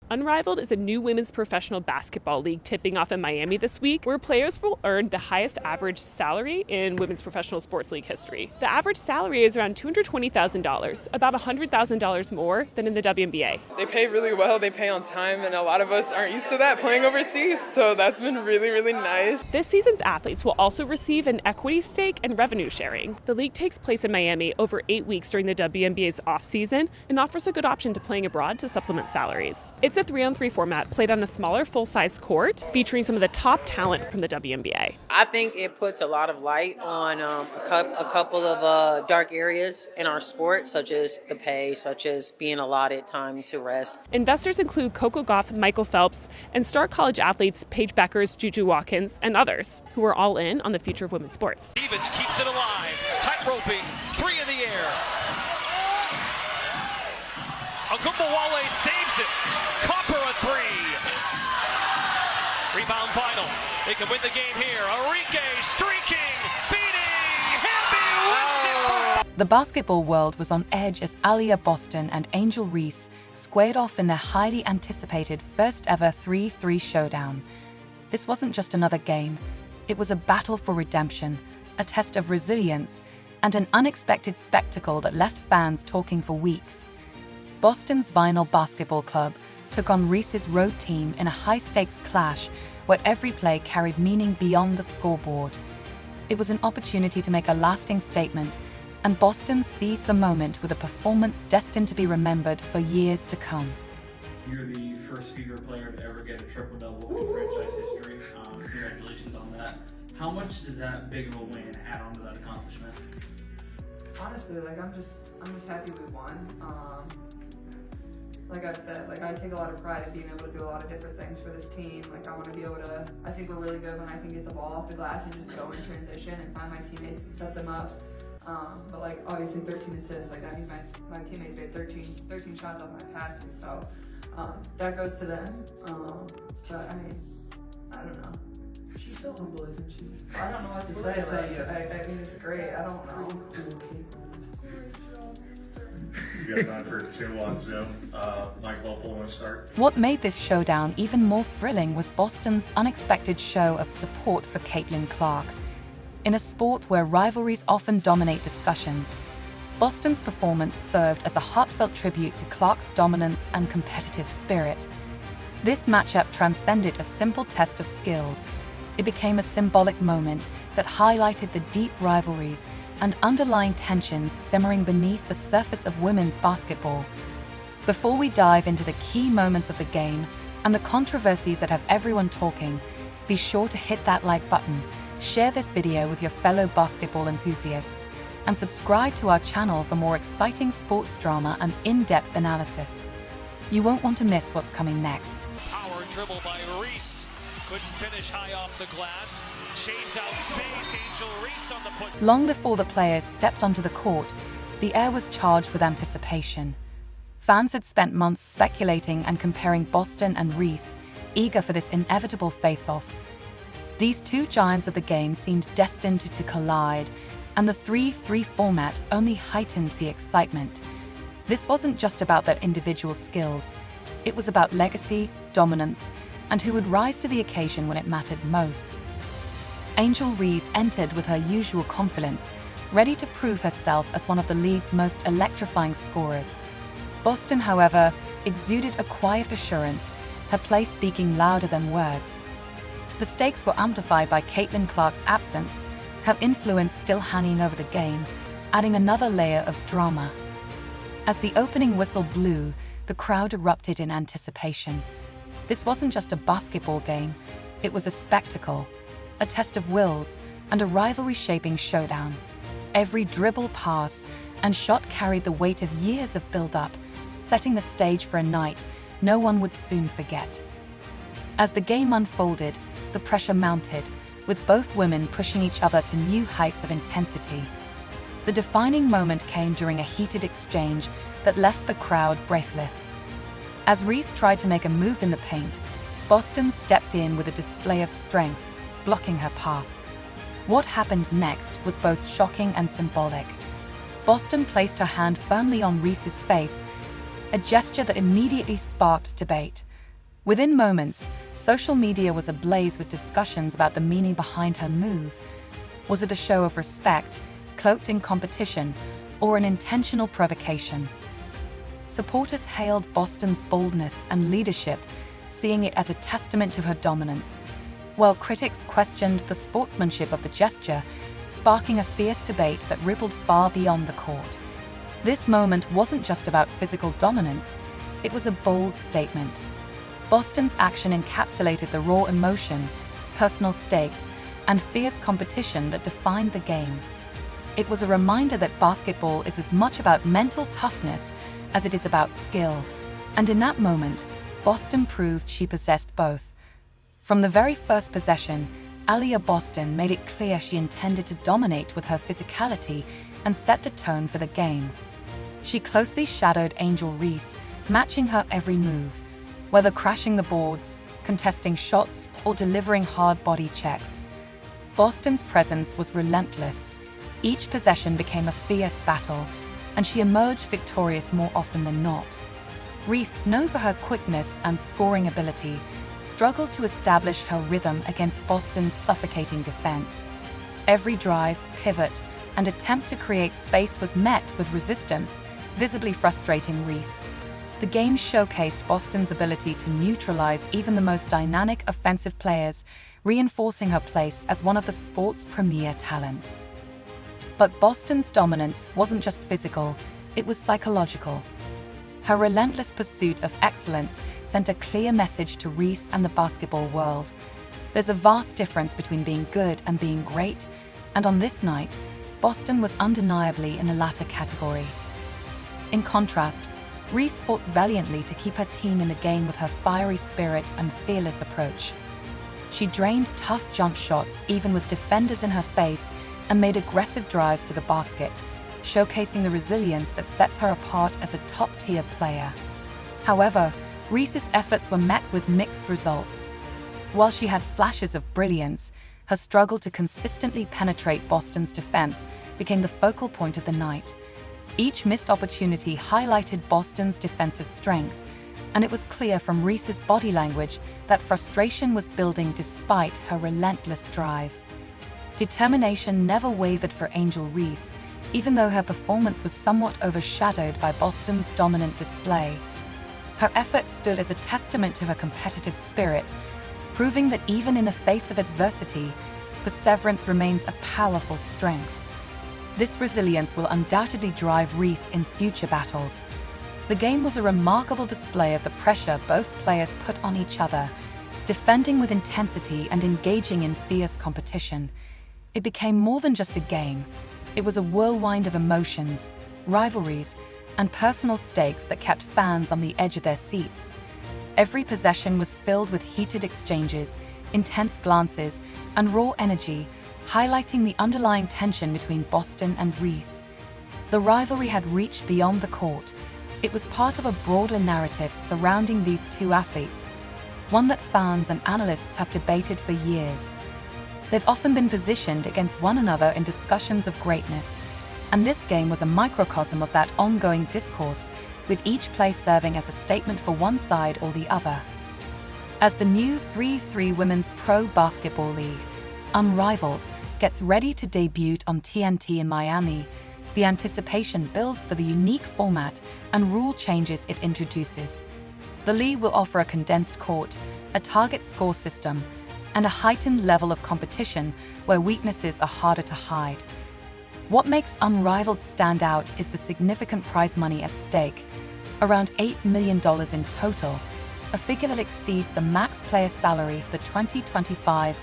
Unrivaled is a new women's professional basketball league tipping off in Miami this week, where players will earn the highest average salary in women's professional sports league history. The average salary is around $220,000, about $100,000 more than in the WNBA. They pay really well, they pay on time, and a lot of us aren't used to that playing overseas, so that's been really, really nice. This season's athletes will also receive an equity stake and revenue sharing. The league takes place in Miami over 8 weeks during the WNBA's off-season and offers a good option to playing abroad to supplement salaries. It's a 3-on-3 format played on a smaller full-size court featuring some of the top talent from the WNBA. I think it puts a lot of light on a couple of dark areas in our sport, such as the pay, such as being allotted time to rest. Investors include Coco Gauff, Michael Phelps, and star college athletes Paige Beckers, Juju Watkins, and others who are all in on the future of women's sports. Stevens keeps it alive, tight roping, three in the air. Agumbawale saves it. Copper a three. Rebound final. They can win the game here. Enrique streaking, feeding. Hamby wins it. The basketball world was on edge as Aliyah Boston and Angel Reese squared off in their highly anticipated first ever 3-3 showdown. This wasn't just another game. It was a battle for redemption, a test of resilience, and an unexpected spectacle that left fans talking for weeks. Boston's Vinyl Basketball Club took on Reese's road team in a high-stakes clash where every play carried meaning beyond the scoreboard. It was an opportunity to make a lasting statement, and Boston seized the moment with a performance destined to be remembered for years to come. You're the first Fever player to ever get a triple-double in franchise history. Congratulations on that. How much does that big of a win add on to that accomplishment? Honestly, I'm just happy we won. Like I've said, I take a lot of pride in being able to do a lot of different things for this team. I want to be able to, I think we're really good when I can get the ball off the glass and just go in transition and find my teammates and set them up. But obviously 13 assists, that means my teammates made 13 shots off my passes, so that goes to them. But I don't know. She's so humble, isn't she? I don't know what to say. I mean, it's great. I don't know. You guys on for 2 on Zoom. Mike Lopel, want to start? What made this showdown even more thrilling was Boston's unexpected show of support for Caitlin Clark. In a sport where rivalries often dominate discussions, Boston's performance served as a heartfelt tribute to Clark's dominance and competitive spirit. This matchup transcended a simple test of skills. It became a symbolic moment that highlighted the deep rivalries and underlying tensions simmering beneath the surface of women's basketball. Before we dive into the key moments of the game and the controversies that have everyone talking, be sure to hit that like button, share this video with your fellow basketball enthusiasts, and subscribe to our channel for more exciting sports drama and in-depth analysis. You won't want to miss what's coming next. Power dribble by Reese. Couldn't finish high off the glass. Shaves out space. Angel Reese on the put. Long before the players stepped onto the court, the air was charged with anticipation. Fans had spent months speculating and comparing Boston and Reese, eager for this inevitable face-off. These two giants of the game seemed destined to collide, and the 3-3 format only heightened the excitement. This wasn't just about their individual skills. It was about legacy, dominance, and who would rise to the occasion when it mattered most. Angel Reese entered with her usual confidence, ready to prove herself as one of the league's most electrifying scorers. Boston, however, exuded a quiet assurance, her play speaking louder than words. The stakes were amplified by Caitlin Clark's absence, her influence still hanging over the game, adding another layer of drama. As the opening whistle blew, the crowd erupted in anticipation. This wasn't just a basketball game, it was a spectacle, a test of wills, and a rivalry-shaping showdown. Every dribble, pass, and shot carried the weight of years of build-up, setting the stage for a night no one would soon forget. As the game unfolded, the pressure mounted, with both women pushing each other to new heights of intensity. The defining moment came during a heated exchange that left the crowd breathless. As Reese tried to make a move in the paint, Boston stepped in with a display of strength, blocking her path. What happened next was both shocking and symbolic. Boston placed her hand firmly on Reese's face, a gesture that immediately sparked debate. Within moments, social media was ablaze with discussions about the meaning behind her move. Was it a show of respect, cloaked in competition, or an intentional provocation? Supporters hailed Boston's boldness and leadership, seeing it as a testament to her dominance, while critics questioned the sportsmanship of the gesture, sparking a fierce debate that rippled far beyond the court. This moment wasn't just about physical dominance, it was a bold statement. Boston's action encapsulated the raw emotion, personal stakes, and fierce competition that defined the game. It was a reminder that basketball is as much about mental toughness as it is about skill, and in that moment, Boston proved she possessed both. From the very first possession, Aliyah Boston made it clear she intended to dominate with her physicality and set the tone for the game. She closely shadowed Angel Reese, matching her every move, whether crashing the boards, contesting shots, or delivering hard body checks. Boston's presence was relentless. Each possession became a fierce battle, and she emerged victorious more often than not. Reese, known for her quickness and scoring ability, struggled to establish her rhythm against Boston's suffocating defense. Every drive, pivot, and attempt to create space was met with resistance, visibly frustrating Reese. The game showcased Boston's ability to neutralize even the most dynamic offensive players, reinforcing her place as one of the sport's premier talents. But Boston's dominance wasn't just physical, it was psychological. Her relentless pursuit of excellence sent a clear message to Reese and the basketball world. There's a vast difference between being good and being great, and on this night, Boston was undeniably in the latter category. In contrast, Reese fought valiantly to keep her team in the game with her fiery spirit and fearless approach. She drained tough jump shots even with defenders in her face and made aggressive drives to the basket, showcasing the resilience that sets her apart as a top-tier player. However, Reese's efforts were met with mixed results. While she had flashes of brilliance, her struggle to consistently penetrate Boston's defense became the focal point of the night. Each missed opportunity highlighted Boston's defensive strength, and it was clear from Reese's body language that frustration was building despite her relentless drive. Determination never wavered for Angel Reese, even though her performance was somewhat overshadowed by Boston's dominant display. Her efforts stood as a testament to her competitive spirit, proving that even in the face of adversity, perseverance remains a powerful strength. This resilience will undoubtedly drive Reese in future battles. The game was a remarkable display of the pressure both players put on each other, defending with intensity and engaging in fierce competition. It became more than just a game. It was a whirlwind of emotions, rivalries, and personal stakes that kept fans on the edge of their seats. Every possession was filled with heated exchanges, intense glances, and raw energy, highlighting the underlying tension between Boston and Reese. The rivalry had reached beyond the court. It was part of a broader narrative surrounding these two athletes, one that fans and analysts have debated for years. They've often been positioned against one another in discussions of greatness, and this game was a microcosm of that ongoing discourse, with each play serving as a statement for one side or the other. As the new 3x3 Women's Pro Basketball League, Unrivaled, gets ready to debut on TNT in Miami, the anticipation builds for the unique format and rule changes it introduces. The league will offer a condensed court, a target score system, and a heightened level of competition where weaknesses are harder to hide. What makes Unrivaled stand out is the significant prize money at stake, around $8 million in total, a figure that exceeds the max player salary for the 2025